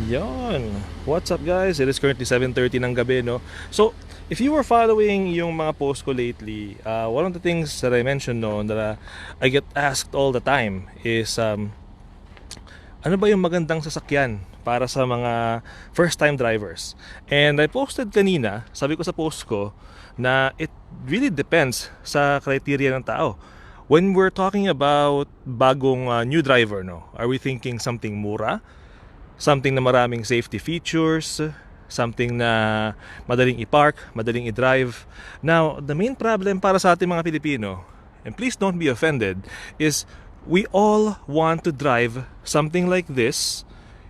Yon. What's up guys? It is currently 7:30 ng gabi, no? So, if you were following yung mga post ko lately, one of the things that I mentioned no, that I get asked all the time is ano ba yung magandang sasakyan para sa mga first time drivers? And I posted kanina, sabi ko sa post ko na it really depends sa criteria ng tao. When we're talking about bagong new driver, no, are we thinking something mura? Something na maraming safety features, something na madaling i-park, madaling i-drive. Now, the main problem para sa ating mga Pilipino, and please don't be offended, is we all want to drive something like this,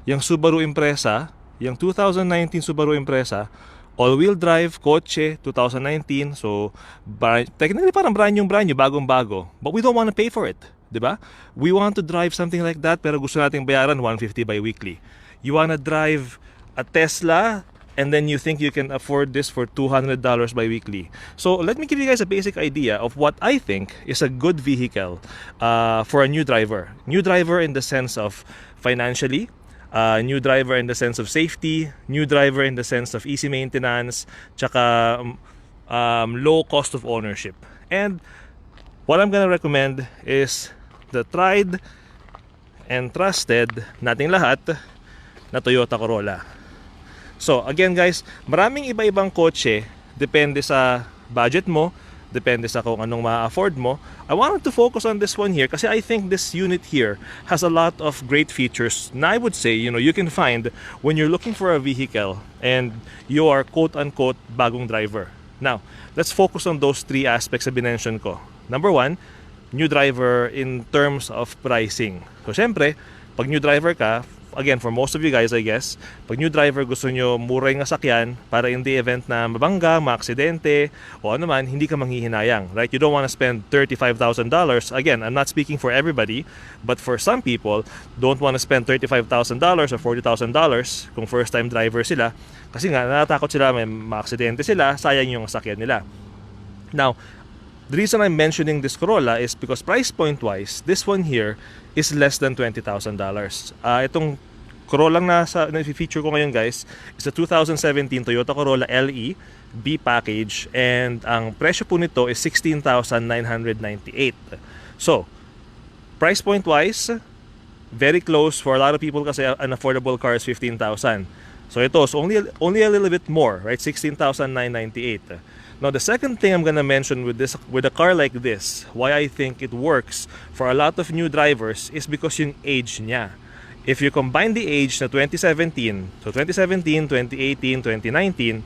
yung Subaru Impreza, yung 2019 Subaru Impreza, all-wheel drive, kotse, 2019, so technically parang brand new, bagong-bago, but we don't want to pay for it. Diba? We want to drive something like that pero gusto nating bayaran 150 bi-weekly. You want to drive a Tesla and then you think you can afford this for $200 bi-weekly. So let me give you guys a basic idea of what I think is a good vehicle for a new driver. New driver in the sense of financially, new driver in the sense of safety, new driver in the sense of easy maintenance, tsaka low cost of ownership. And what I'm gonna recommend is the tried and trusted nating lahat na Toyota Corolla. So again guys, maraming iba-ibang kotse, depende sa budget mo, depende sa kung anong ma-afford mo. I wanted to focus on this one here kasi I think this unit here has a lot of great features na I would say, you can find when you're looking for a vehicle and you are quote-unquote bagong driver. Now, let's focus on those three aspects na binention ko. Number one, new driver in terms of pricing. So, syempre, pag new driver ka, again, for most of you guys, I guess, pag new driver gusto nyo mura yung sasakyan para in the event na mabangga, maaksidente, o ano man, hindi ka manghihinayang, right? You don't want to spend $35,000. Again, I'm not speaking for everybody, but for some people, don't want to spend $35,000 or $40,000 kung first time driver sila. Kasi nga, natatakot sila, may maaksidente sila, sayang yung sasakyan nila. Now, the reason I'm mentioning this Corolla is because price point wise, this one here is less than $20,000. Itong Corolla na feature ko ngayon guys is a 2017 Toyota Corolla LE B package and ang presyo po nito is $16,998. So, price point wise, very close for a lot of people kasi an affordable car is $15,000. So ito is only a little bit more, right? $16,998. Now, the second thing I'm gonna mention with a car like this, why I think it works for a lot of new drivers is because yung age niya. If you combine the age na 2017, so 2017, 2018, 2019,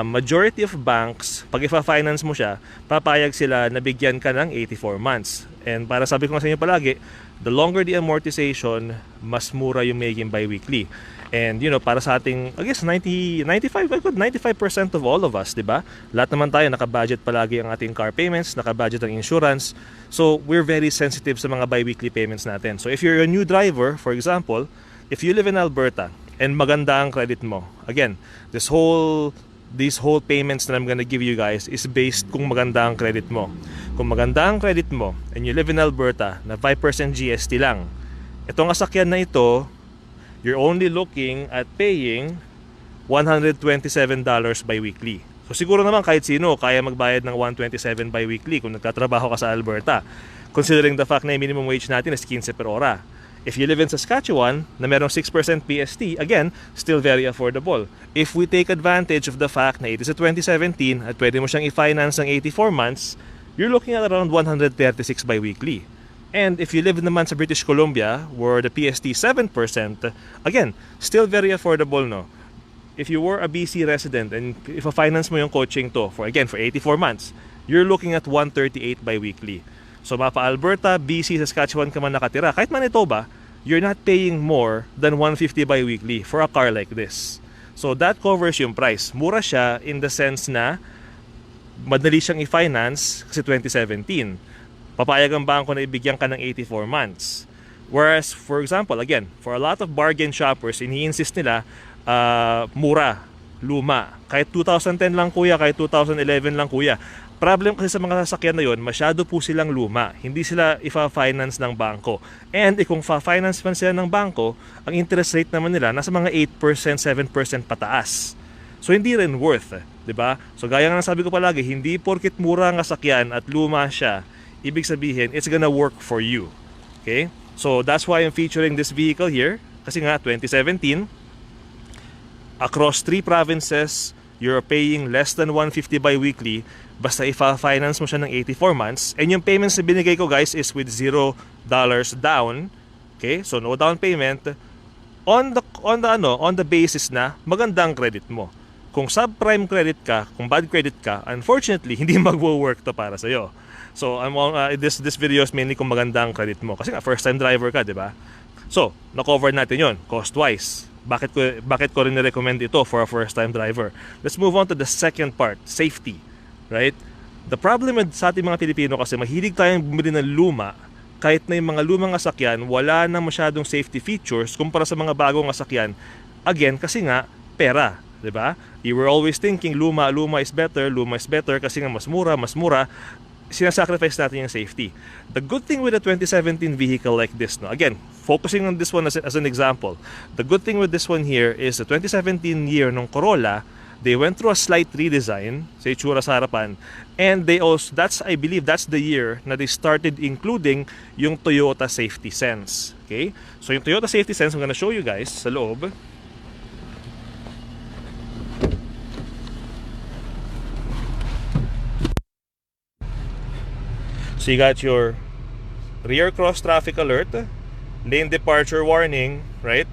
majority of banks, pag ifa-finance mo siya, papayag sila na bigyan ka ng 84 months. And para sabi ko nga sa inyo palagi, the longer the amortization, mas mura yung magiging bi-weekly. And para sa ating, I guess 95% of all of us, 'di ba? Lahat naman tayo naka-budget palagi ang ating car payments, naka-budget ang insurance. So, we're very sensitive sa mga bi-weekly payments natin. So, if you're a new driver, for example, if you live in Alberta and maganda ang credit mo, again, these whole payments that I'm gonna give you guys is based kung maganda ang credit mo. Kung maganda ang credit mo and you live in Alberta na 5% GST lang, itong sasakyan na ito, you're only looking at paying $127 bi-weekly. So siguro naman kahit sino kaya magbayad ng $127 bi-weekly kung nagtatrabaho ka sa Alberta, considering the fact na yung minimum wage natin is 15 per hora. If you live in Saskatchewan na merong 6% PST, again, still very affordable. If we take advantage of the fact na it is a 2017 at pwede mo siyang i-finance ng 84 months, you're looking at around 136 bi-weekly. And if you live naman sa British Columbia, where the PST 7%, again, still very affordable, no? If you were a BC resident and if finance mo yung coaching to, for 84 months, you're looking at 138 bi-weekly. So mapa Alberta, BC, Saskatchewan ka man nakatira, kahit Manitoba, you're not paying more than 150 bi-weekly for a car like this. So that covers yung price. Mura siya in the sense na madali siyang i-finance kasi 2017. Papayag ang bangko na ibigyan ka ng 84 months. Whereas, for example, again, for a lot of bargain shoppers, ini-insist nila, mura, luma. Kahit 2010 lang kuya, kahit 2011 lang kuya. problem kasi sa mga sasakyan na yon, masyado po silang luma. Hindi sila ifa-finance ng bangko. And kung fa-finance man sila ng bangko, ang interest rate naman nila nasa mga 8%, 7% pataas. So hindi rin worth, 'di ba? So gaya nga ng sabi ko palagi, hindi porket mura ang sasakyan at luma siya, ibig sabihin it's gonna work for you. Okay? So that's why I'm featuring this vehicle here. Kasi nga 2017, across 3 provinces, you're paying less than 150 bi-weekly basta ifa-finance mo siya ng 84 months. And yung payments na binigay ko guys is with $0 down. Okay? So no down payment on the basis na magandang credit mo. Kung subprime credit ka, kung bad credit ka, unfortunately hindi magwo-work to para sa iyo. So this video is mainly kung magandang credit mo kasi nga first time driver ka, 'di ba? So, na-cover natin 'yon cost-wise. Bakit ko rin ni-recommend ito for a first time driver? Let's move on to the second part, safety, right? The problem with sa ating mga Pilipino kasi mahilig tayong bumili ng luma, kahit na yung mga lumang sasakyan wala na masyadong safety features kumpara sa mga bagong sasakyan. Again, kasi nga pera, 'di ba? You were always thinking luma is better kasi nga mas mura. Sinasacrifice natin yung safety. The good thing with a 2017 vehicle like this, no, again, focusing on this one as an example, the good thing with this one here is the 2017 year ng Corolla, they went through a slight redesign sa itsura sa harapan, and they also, I believe that's the year na they started including yung Toyota Safety Sense. Okay? So yung Toyota Safety Sense, I'm gonna show you guys sa loob. So you got your rear cross traffic alert, lane departure warning, right?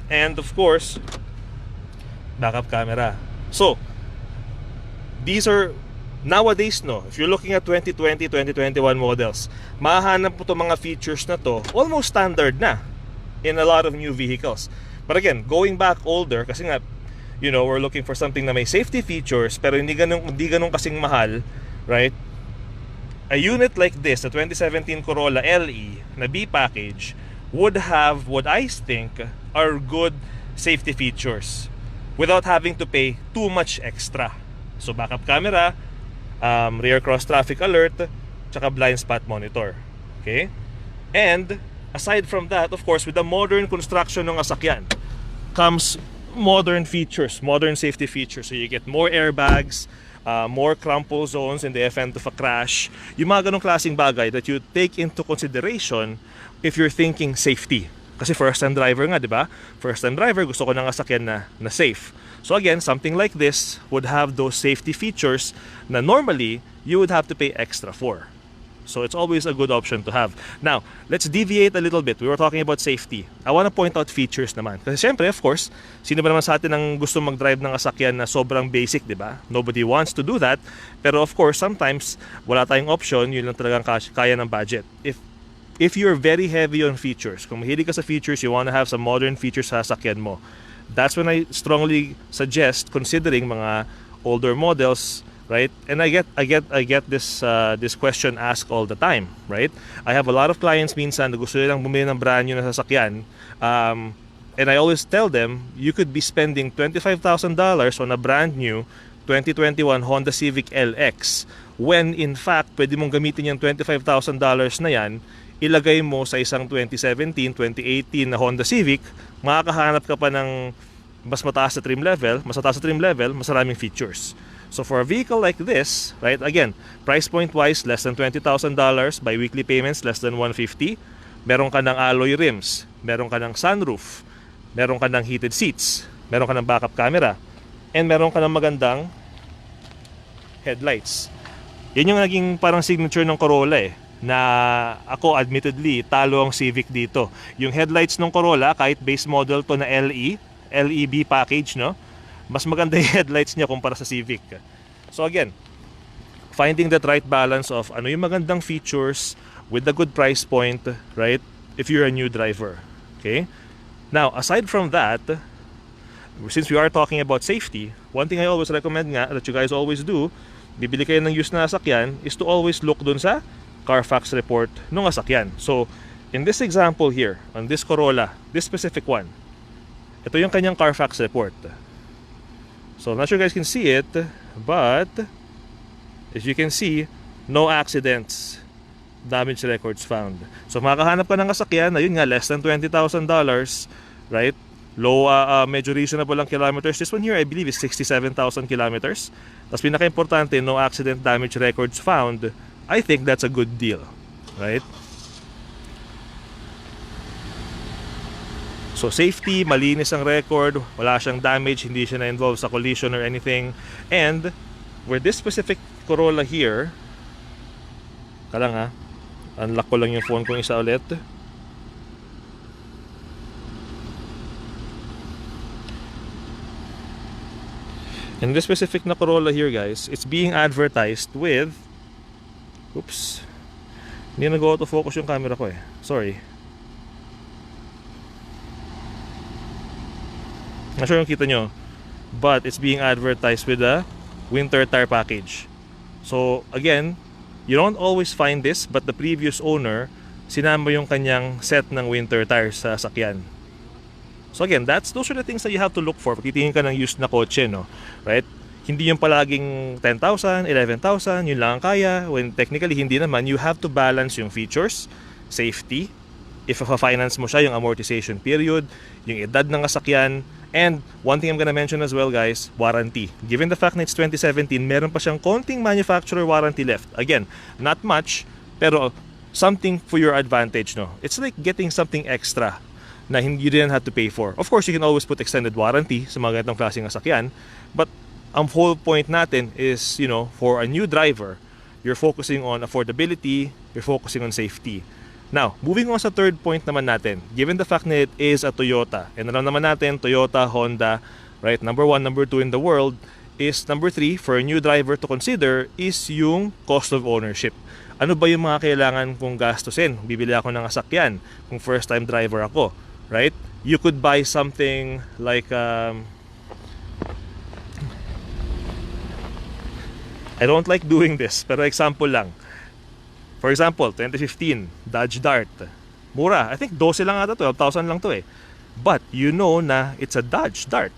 And of course, backup camera. So, these are nowadays, no, if you're looking at 2020, 2021 models, mahahanap po itong mga features na to almost standard na in a lot of new vehicles. But again, going back older, kasi nga, you know, we're looking for something na may safety features pero hindi ganun kasing mahal, right? A unit like this, the 2017 Corolla LE na B package, would have what I think are good safety features without having to pay too much extra. So backup camera, rear cross traffic alert, tsaka blind spot monitor. Okay? And aside from that, of course, with the modern construction ng sasakyan comes modern features, modern safety features. So you get more airbags, more crumple zones in the event of a crash. Yung mga ganong klaseng bagay that you take into consideration if you're thinking safety. Kasi first time driver nga, di ba? First time driver, gusto ko ng sasakyan na safe. So again, something like this would have those safety features na normally you would have to pay extra for. So it's always a good option to have. Now, let's deviate a little bit. We were talking about safety. I want to point out features naman. Kasi syempre, of course, sino ba naman sa atin ang gusto mag-drive ng sasakyan na sobrang basic, di ba? Nobody wants to do that. Pero of course, sometimes, wala tayong option. Yun lang talagang kaya ng budget. If you're very heavy on features, kung mahilig ka sa features, you want to have some modern features sa sasakyan mo, that's when I strongly suggest considering mga older models, right? And I get this question asked all the time, right? I have a lot of clients minsan na gusto nilang bumili ng brand new na sasakyan, and I always tell them you could be spending $25,000 on a brand new 2021 Honda Civic LX when in fact pwede mong gamitin yung $25,000 na yan, ilagay mo sa isang 2017, 2018 na Honda Civic, makakahanap ka pa ng mas mataas na trim level, mas maraming features. So for a vehicle like this, right, again, price point wise, less than $20,000, by weekly payments, less than $150, meron ka ng alloy rims, meron ka ng sunroof, meron ka ng heated seats, meron ka ng backup camera, and meron ka ng magandang headlights. Yan yung naging parang signature ng Corolla na ako admittedly talo ang Civic dito. Yung headlights ng Corolla, kahit base model to na LEB package, no, mas maganda yung headlights niya kumpara sa Civic. So again, finding that right balance of ano yung magandang features with the good price point, right, if you're a new driver. Okay? Now, aside from that, since we are talking about safety, one thing I always recommend nga that you guys always do, bibili kayo ng used na sasakyan, is to always look dun sa Carfax report ng sasakyan. So, in this example here, on this Corolla, this specific one, ito yung kanyang Carfax report. So, I'm not sure you guys can see it, but As you can see, no accidents, damage records found. So makahanap ka ng kasakyan na yun nga, less than $20,000, right? Low, medyo reasonable ang kilometers. This one here, I believe, is 67,000 kilometers. Tapos pinaka-importante, no accident damage records found. I think that's a good deal, right? So safety, malinis ang record, wala siyang damage, hindi siya na-involve sa collision or anything. And where this specific Corolla here, unlock ko lang yung phone kong isa ulit. And this specific na Corolla here, guys, it's being advertised with, oops, hindi nag-auto-focus yung camera ko eh, sorry. Not sure yung kita nyo, but it's being advertised with a winter tire package. So again, you don't always find this, but the previous owner, sinama yung kanyang set ng winter tires sa sakyan. So again, those are the things that you have to look for. Titingin ka ng used na kotse, no? Right? Hindi yung palaging 10,000, 11,000, yun lang ang kaya. When technically hindi naman, you have to balance yung features, safety, if finance mo siya, yung amortization period, yung edad ng kasakyan, and one thing I'm gonna mention as well, guys, warranty. Given the fact na it's 2017, meron pa siyang konting manufacturer warranty left. Again, not much, pero something for your advantage, no? It's like getting something extra na you didn't have to pay for. Of course, you can always put extended warranty sa mga ganitong klaseng sasakyan, but ang whole point natin is, you know, for a new driver, you're focusing on affordability, you're focusing on safety. Now, moving on sa third point naman natin, given the fact that it is a Toyota, and alam naman natin, Toyota, Honda, right, number 1, number 2 in the world, is number 3 for a new driver to consider is yung cost of ownership. Ano ba yung mga kailangan kong gastusin? Bibili ako ng sasakyan kung first time driver ako. Right? You could buy something like I don't like doing this, pero example lang. For example, 2015 Dodge Dart. Mura. I think 12 lang ata, 12,000 lang to eh. But you know na it's a Dodge Dart.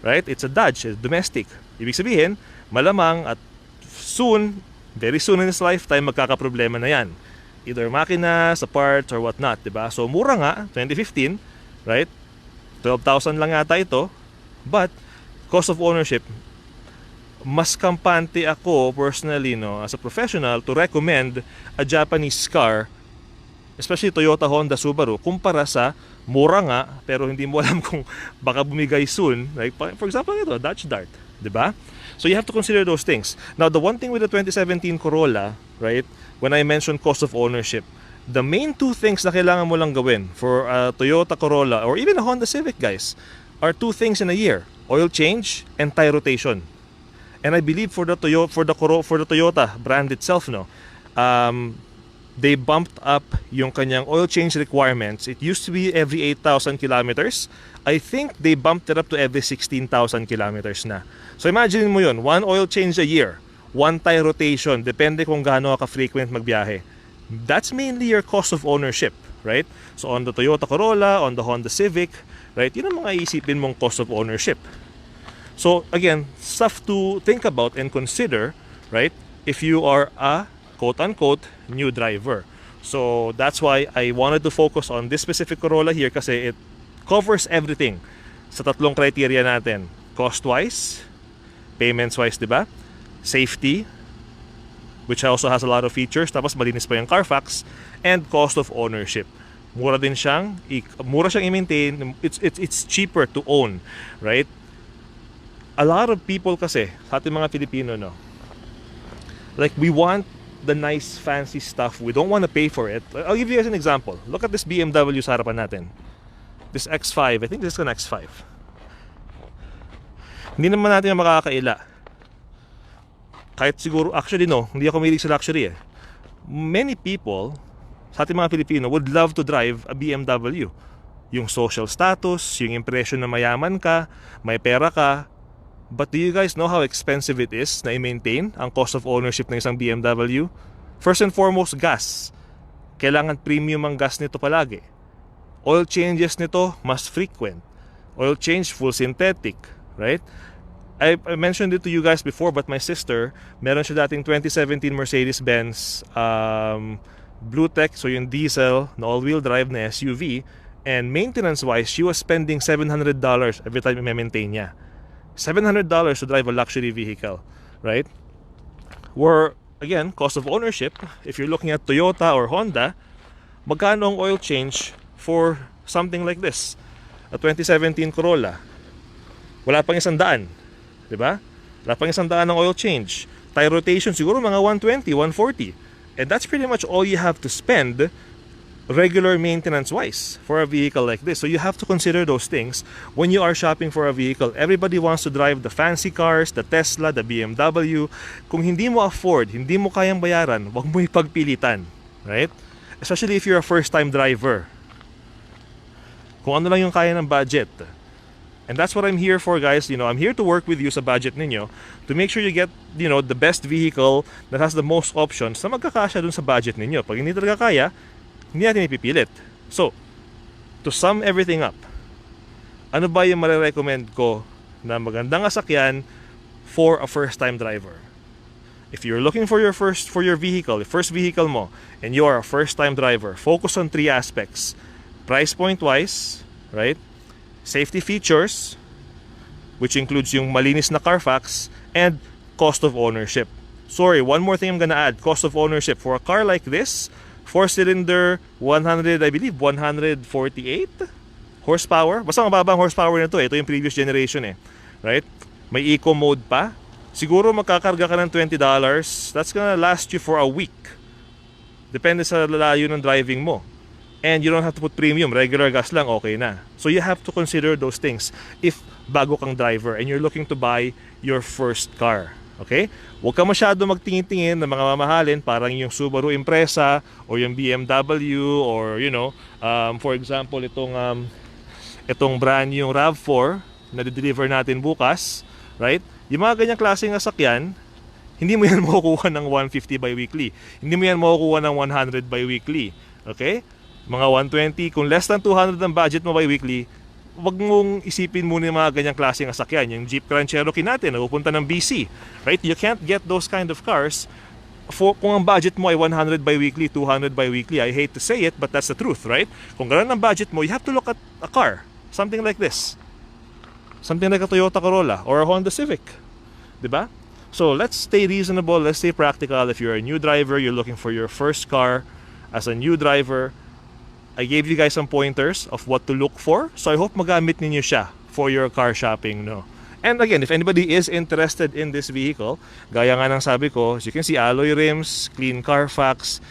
Right? It's a Dodge, it's domestic. Ibig sabihin, malamang at soon, very soon in his lifetime, magkakaproblema na yan. Either makina, sa parts, or whatnot, diba? So mura nga, 2015, right? 12,000 lang yata ito. But cost of ownership, mas kampante ako personally, no, as a professional, to recommend a Japanese car, especially Toyota, Honda, Subaru, kumpara sa mura nga pero hindi mo alam kung baka bumigay soon. Like for example ito, Dodge Dart, 'di ba? So you have to consider those things. Now the one thing with the 2017 Corolla, right? When I mentioned cost of ownership, the main two things na kailangan mo lang gawin for a Toyota Corolla or even a Honda Civic, guys, are two things in a year: oil change and tire rotation. And I believe for the Toyota brand itself, no, they bumped up yung kanyang oil change requirements. It used to be every 8,000 kilometers. I think they bumped it up to every 16,000 kilometers na. So imagine mo yun, one oil change a year, one tire rotation, depende kung gaano ka frequent magbiyahe. That's mainly your cost of ownership, right? So on the Toyota Corolla, on the Honda Civic, right, yun ang mga isipin mong cost of ownership. So again, stuff to think about and consider, right, if you are a quote-unquote new driver. So that's why I wanted to focus on this specific Corolla here kasi it covers everything sa tatlong criteria natin. Cost-wise, payments-wise, diba? Safety, which also has a lot of features, tapos malinis pa yung Carfax, and cost of ownership. Mura siyang i-maintain, it's cheaper to own, right? A lot of people kasi, sa ating mga Filipino, no, like we want the nice fancy stuff, we don't want to pay for it. I'll give you guys an example. Look at this BMW sa harapan natin. This X5, I think this is an X5. Hindi naman natin yung makakaila. Kahit siguro, actually no, hindi ako mahilig sa luxury eh. Many people sa ating mga Pilipino would love to drive a BMW. Yung social status, yung impression na mayaman ka, may pera ka. But do you guys know how expensive it is na i-maintain ang cost of ownership ng isang BMW? First and foremost, gas. Kailangan premium ang gas nito palagi. Oil changes nito, mas frequent. Oil change, full synthetic, right? I mentioned it to you guys before, but my sister, meron siya dating 2017 Mercedes-Benz Blue Tech, so yung diesel na all-wheel drive na SUV, and maintenance-wise, she was spending $700 every time i-maintain niya. $700 to drive a luxury vehicle, right? Where, again, cost of ownership, if you're looking at Toyota or Honda, magkano ang oil change for something like this? A 2017 Corolla. Wala pang 100, di ba? Wala pang 100 ng oil change. Tire rotation siguro mga 120, 140. And that's pretty much all you have to spend regular maintenance wise for a vehicle like this. So you have to consider those things when you are shopping for a vehicle. Everybody wants to drive the fancy cars, the Tesla, the BMW. Kung hindi mo afford, hindi mo kayang bayaran, wag mo ipagpilitan, right? Especially if you're a first-time driver. Kung ano lang yung kaya ng budget. And that's what I'm here for, guys. You know, I'm here to work with you sa budget ninyo to make sure you get, you know, the best vehicle that has the most options na magkakasya dun sa budget ninyo. Pag hindi talaga kaya, hindi natin ipipilit. So, to sum everything up, ano ba yung marirecommend ko na magandang sasakyan for a first-time driver? If you're looking for your first vehicle mo, and you are a first-time driver, focus on 3 aspects. Price point-wise, right? Safety features, which includes yung malinis na Carfax, and cost of ownership. Sorry, one more thing I'm gonna add. Cost of ownership. For a car like this, 4-cylinder, 100, I believe, 148 horsepower. Basta mababang horsepower na to. Ito yung previous generation eh. Right? May eco mode pa. Siguro magkakarga ka ng $20. That's gonna last you for a week. Depende sa layo ng driving mo. And you don't have to put premium. Regular gas lang, okay na. So you have to consider those things if bago kang driver and you're looking to buy your first car. Okay? Huwag ka masyado magtingin-tingin ng mga mamahalin, parang yung Subaru Impreza or yung BMW or you know, for example itong brand new RAV4 na di-deliver natin bukas, right? Yung mga ganyang klaseng sasakyan, hindi mo yan makukuha ng 150 bi-weekly. Hindi mo yan makukuha ng 100 bi-weekly. Okay? Mga 120, kung less than 200 ang budget mo bi-weekly, wag mong isipin muna yung mga ganyang klaseng sasakyan. Yung Jeep Grand Cherokee natin, napupunta ng BC. Right? You can't get those kind of cars kung ang budget mo ay 100 bi-weekly, 200 bi-weekly. I hate to say it, but that's the truth, right? Kung gano'n ang budget mo, you have to look at a car. Something like this. Something like a Toyota Corolla or a Honda Civic. Diba? So let's stay reasonable, let's stay practical. If you're a new driver, you're looking for your first car as a new driver, I gave you guys some pointers of what to look for. So I hope magamit ninyo siya for your car shopping, no? And again, if anybody is interested in this vehicle, gaya nga ng sabi ko, as you can see, alloy rims, clean Carfax,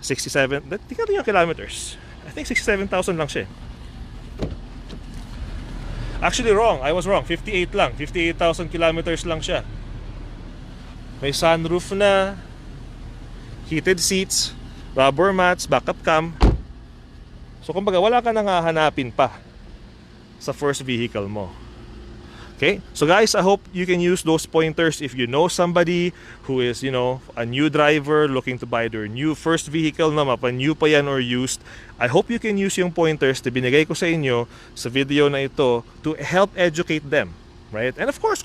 67, tingnan yung kilometers. I think 67,000 lang siya. Actually wrong, I was wrong, 58 lang, 58,000 kilometers lang siya. May sunroof na, heated seats, rubber mats, backup cam. So kumbaga wala ka nang hahanapin pa sa first vehicle mo. Okay? So guys, I hope you can use those pointers if you know somebody who is, you know, a new driver looking to buy their new first vehicle na mapa-new pa yan or used. I hope you can use yung pointers na binigay ko sa inyo sa video na ito to help educate them, right? And of course,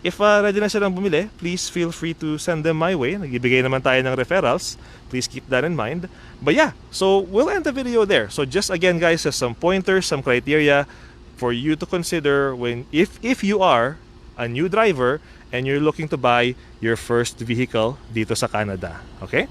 if ready na silang bumili, please feel free to send them my way. Nagbibigay naman tayo ng referrals. Please keep that in mind. But yeah, so we'll end the video there. So just again guys, some pointers, some criteria for you to consider if you are a new driver and you're looking to buy your first vehicle dito sa Canada. Okay?